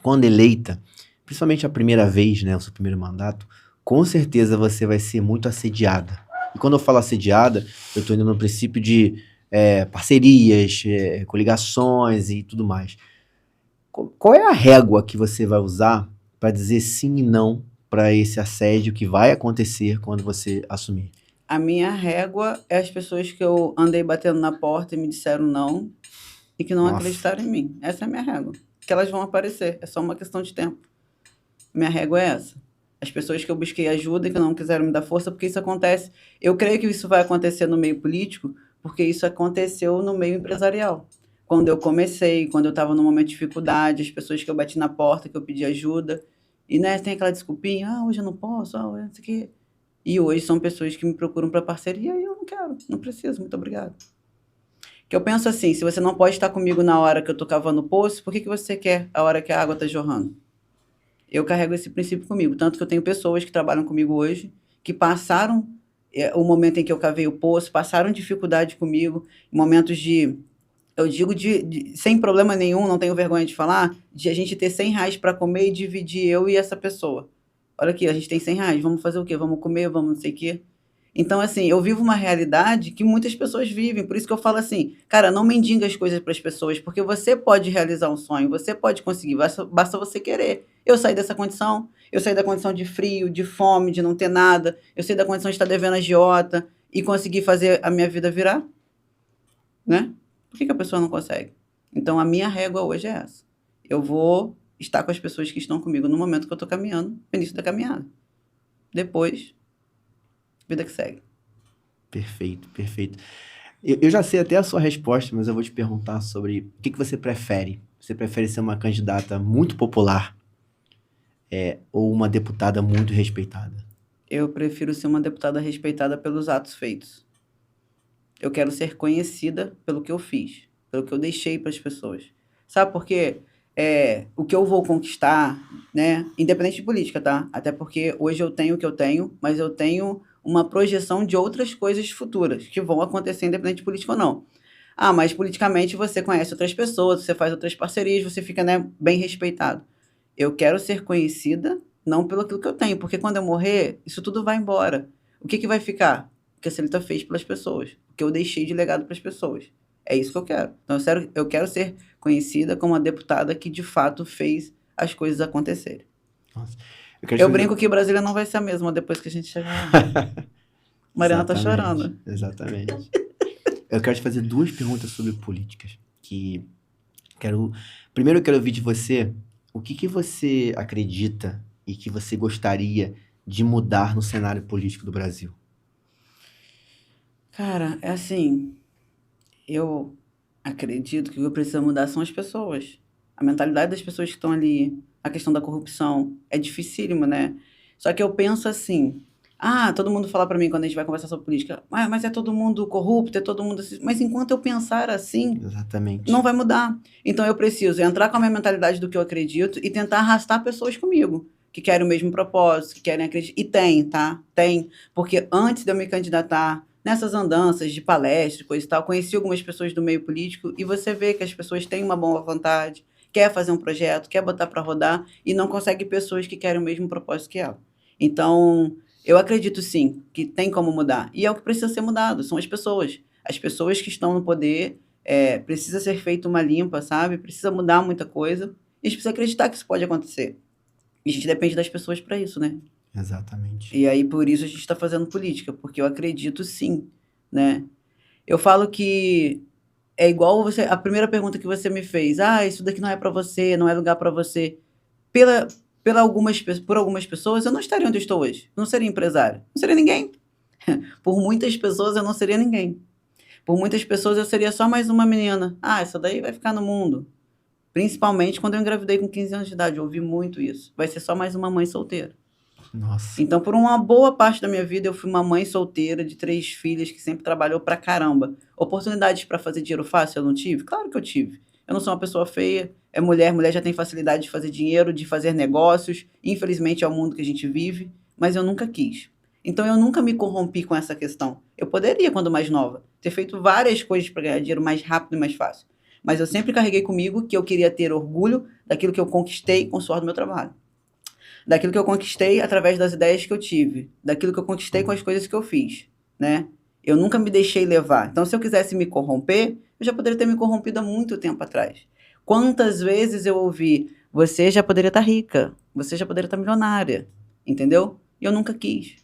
quando eleita, principalmente a primeira vez, né? O seu primeiro mandato, com certeza você vai ser muito assediada. E quando eu falo assediada, eu estou indo no princípio de parcerias, coligações e tudo mais. Qual é a régua que você vai usar para dizer sim e não para esse assédio que vai acontecer quando você assumir? A minha régua é as pessoas que eu andei batendo na porta e me disseram não e que não Nossa. acreditaram em mim. Essa é a minha régua. Que elas vão aparecer, é só uma questão de tempo. Minha régua é essa. As pessoas que eu busquei ajuda e que não quiseram me dar força, porque isso acontece. Eu creio que isso vai acontecer no meio político, porque isso aconteceu no meio empresarial. Quando eu comecei, quando eu estava num momento de dificuldade, as pessoas que eu bati na porta, que eu pedi ajuda, e né, tem aquela desculpinha, hoje eu não posso, não sei o quê. E hoje são pessoas que me procuram para parceria e eu não quero, não preciso, muito obrigada. Que eu penso assim, se você não pode estar comigo na hora que eu estou cavando o poço, por que você quer a hora que a água está jorrando? Eu carrego esse princípio comigo, tanto que eu tenho pessoas que trabalham comigo hoje, que passaram o momento em que eu cavei o poço, passaram dificuldade comigo, em momentos eu digo sem problema nenhum, não tenho vergonha de falar, de a gente ter R$ 100 para comer e dividir eu e essa pessoa. Olha aqui, a gente tem R$ 100, vamos fazer o quê? Vamos comer, vamos não sei o quê. Então, assim, eu vivo uma realidade que muitas pessoas vivem, por isso que eu falo assim, cara, não mendiga as coisas para as pessoas, porque você pode realizar um sonho, você pode conseguir, basta você querer. Eu saí dessa condição, eu saí da condição de frio, de fome, de não ter nada, eu saí da condição de estar devendo agiota e conseguir fazer a minha vida virar, né? Por que a pessoa não consegue? Então, a minha régua hoje é essa. Eu vou estar com as pessoas que estão comigo no momento que eu estou caminhando, no início da caminhada. Depois, vida que segue. Perfeito, perfeito. Eu já sei até a sua resposta, mas eu vou te perguntar sobre o que você prefere. Você prefere ser uma candidata muito popular ou uma deputada muito respeitada? Eu prefiro ser uma deputada respeitada pelos atos feitos. Eu quero ser conhecida pelo que eu fiz, pelo que eu deixei para as pessoas. Sabe por quê? O que eu vou conquistar, né? Independente de política, tá? Até porque hoje eu tenho o que eu tenho, mas eu tenho uma projeção de outras coisas futuras que vão acontecer independente de política ou não. Ah, mas politicamente você conhece outras pessoas, você faz outras parcerias, você fica, né, bem respeitado. Eu quero ser conhecida não pelo aquilo que eu tenho, porque quando eu morrer, isso tudo vai embora. O que vai ficar? que a Celita fez pelas pessoas, o que eu deixei de legado para as pessoas. É isso que eu quero. Então, eu quero ser conhecida como a deputada que, de fato, fez as coisas acontecerem. Nossa. Eu brinco que Brasília não vai ser a mesma depois que a gente chegar lá. Mariana tá chorando. Exatamente. Eu quero te fazer 2 perguntas sobre políticas. Primeiro eu quero ouvir de você o que você acredita e que você gostaria de mudar no cenário político do Brasil. Cara, é assim, eu acredito que o que precisa mudar são as pessoas. A mentalidade das pessoas que estão ali, a questão da corrupção, é dificílimo, né? Só que eu penso assim, todo mundo fala pra mim quando a gente vai conversar sobre política, mas é todo mundo corrupto, é todo mundo assim. Mas enquanto eu pensar assim, Exatamente. não vai mudar. Então eu preciso entrar com a minha mentalidade do que eu acredito e tentar arrastar pessoas comigo, que querem o mesmo propósito, que querem acreditar. E tem, tá? Tem. Porque antes de eu me candidatar, nessas andanças de palestra, coisa e tal, conheci algumas pessoas do meio político e você vê que as pessoas têm uma boa vontade, quer fazer um projeto, quer botar para rodar e não consegue pessoas que querem o mesmo propósito que ela. Então, eu acredito sim que tem como mudar. E é o que precisa ser mudado, são as pessoas. As pessoas que estão no poder, precisa ser feita uma limpa, sabe? Precisa mudar muita coisa. E a gente precisa acreditar que isso pode acontecer. E a gente depende das pessoas para isso, né? Exatamente. E aí, por isso, a gente está fazendo política, porque eu acredito sim, né? Eu falo que é igual a primeira pergunta que você me fez. Isso daqui não é para você, não é lugar para você. Por algumas pessoas, eu não estaria onde eu estou hoje. Não seria empresário. Não seria ninguém. Por muitas pessoas, eu não seria ninguém. Por muitas pessoas, eu seria só mais uma menina. Essa daí vai ficar no mundo. Principalmente quando eu engravidei com 15 anos de idade. Eu ouvi muito isso. Vai ser só mais uma mãe solteira. Nossa. Então, por uma boa parte da minha vida, eu fui uma mãe solteira de 3 filhas que sempre trabalhou pra caramba. Oportunidades para fazer dinheiro fácil eu não tive? Claro que eu tive. Eu não sou uma pessoa feia, é mulher já tem facilidade de fazer dinheiro, de fazer negócios. Infelizmente é o mundo que a gente vive, mas eu nunca quis. Então eu nunca me corrompi com essa questão. Eu poderia, quando mais nova, ter feito várias coisas para ganhar dinheiro mais rápido e mais fácil. Mas eu sempre carreguei comigo que eu queria ter orgulho daquilo que eu conquistei com o suor do meu trabalho. Daquilo que eu conquistei através das ideias que eu tive, daquilo que eu conquistei com as coisas que eu fiz, né? Eu nunca me deixei levar. Então, se eu quisesse me corromper, eu já poderia ter me corrompido há muito tempo atrás. Quantas vezes eu ouvi, você já poderia estar rica, você já poderia estar milionária, entendeu? E eu nunca quis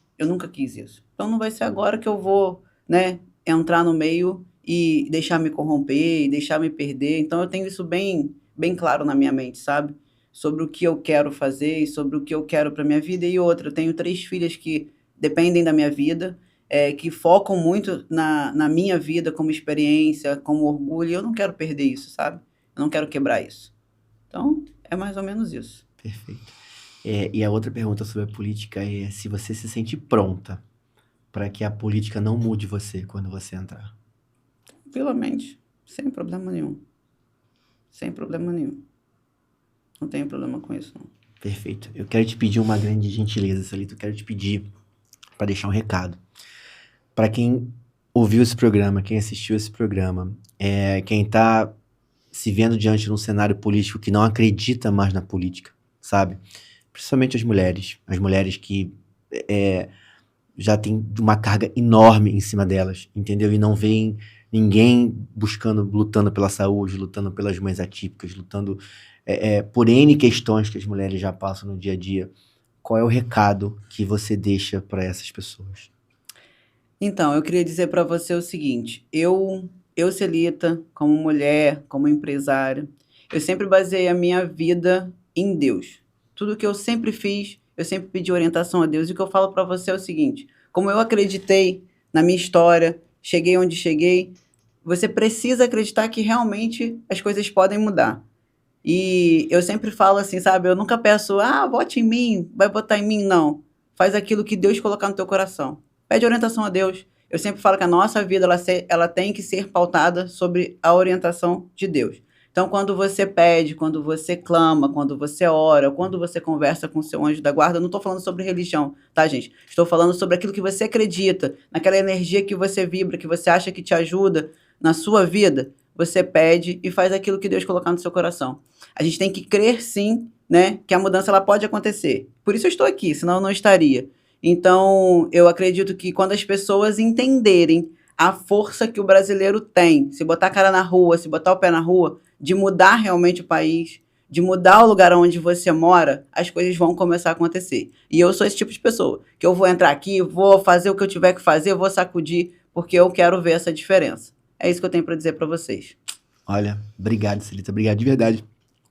isso. Então, não vai ser agora que eu vou, né, entrar no meio e deixar me corromper, e deixar me perder. Então, eu tenho isso bem, bem claro na minha mente, sabe? Sobre o que eu quero fazer e sobre o que eu quero para minha vida. E outra, eu tenho 3 filhas que dependem da minha vida, que focam muito na minha vida como experiência, como orgulho, e eu não quero perder isso, sabe? Eu não quero quebrar isso. Então, é mais ou menos isso. Perfeito. E a outra pergunta sobre a política é se você se sente pronta para que a política não mude você quando você entrar. Tranquilamente, sem problema nenhum. Sem problema nenhum. Não tenho problema com isso, não. Perfeito. Eu quero te pedir uma grande gentileza, Celita. Eu quero te pedir para deixar um recado. Para quem ouviu esse programa, quem assistiu esse programa, quem está se vendo diante de um cenário político que não acredita mais na política, sabe? Principalmente as mulheres que já tem uma carga enorme em cima delas, entendeu? E não veem ninguém lutando pela saúde, lutando pelas mães atípicas, lutando por N questões que as mulheres já passam no dia a dia. Qual é o recado que você deixa para essas pessoas? Então, eu queria dizer para você o seguinte, eu, Celita, como mulher, como empresária, eu sempre baseei a minha vida em Deus. Tudo que eu sempre fiz, eu sempre pedi orientação a Deus. E o que eu falo para você é o seguinte, como eu acreditei na minha história, cheguei onde cheguei, você precisa acreditar que realmente as coisas podem mudar. E eu sempre falo assim, sabe, eu nunca peço, vote em mim, vai votar em mim, não. Faz aquilo que Deus colocar no teu coração. Pede orientação a Deus. Eu sempre falo que a nossa vida, ela tem que ser pautada sobre a orientação de Deus. Então, quando você pede, quando você clama, quando você ora, quando você conversa com o seu anjo da guarda, eu não estou falando sobre religião, tá, gente? Estou falando sobre aquilo que você acredita, naquela energia que você vibra, que você acha que te ajuda na sua vida. Você pede e faz aquilo que Deus colocar no seu coração. A gente tem que crer, sim, né, que a mudança ela pode acontecer. Por isso eu estou aqui, senão eu não estaria. Então, eu acredito que quando as pessoas entenderem a força que o brasileiro tem, se botar a cara na rua, se botar o pé na rua, de mudar realmente o país, de mudar o lugar onde você mora, as coisas vão começar a acontecer. E eu sou esse tipo de pessoa, que eu vou entrar aqui, vou fazer o que eu tiver que fazer, vou sacudir, porque eu quero ver essa diferença. É isso que eu tenho para dizer para vocês. Olha, obrigado, Celita. Obrigado de verdade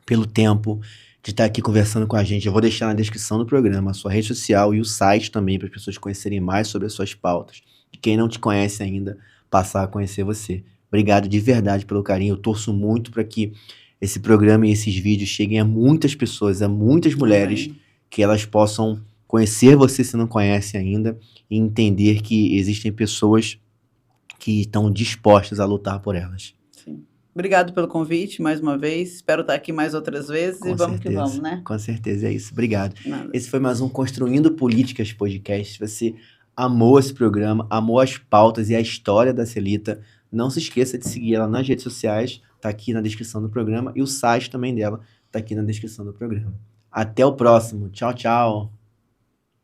pelo tempo de estar aqui conversando com a gente. Eu vou deixar na descrição do programa a sua rede social e o site também para as pessoas conhecerem mais sobre as suas pautas. E quem não te conhece ainda, passar a conhecer você. Obrigado de verdade pelo carinho. Eu torço muito para que esse programa e esses vídeos cheguem a muitas pessoas, a muitas mulheres, Amém. que elas possam conhecer você se não conhecem ainda e entender que existem pessoas que estão dispostas a lutar por elas. Sim. Obrigado pelo convite, mais uma vez. Espero estar aqui mais outras vezes e vamos que vamos, né? Com certeza, é isso. Obrigado. Nada. Esse foi mais um Construindo Políticas podcast. Se você amou esse programa, amou as pautas e a história da Celita, não se esqueça de seguir ela nas redes sociais, tá aqui na descrição do programa, e o site também dela tá aqui na descrição do programa. Até o próximo. Tchau, tchau.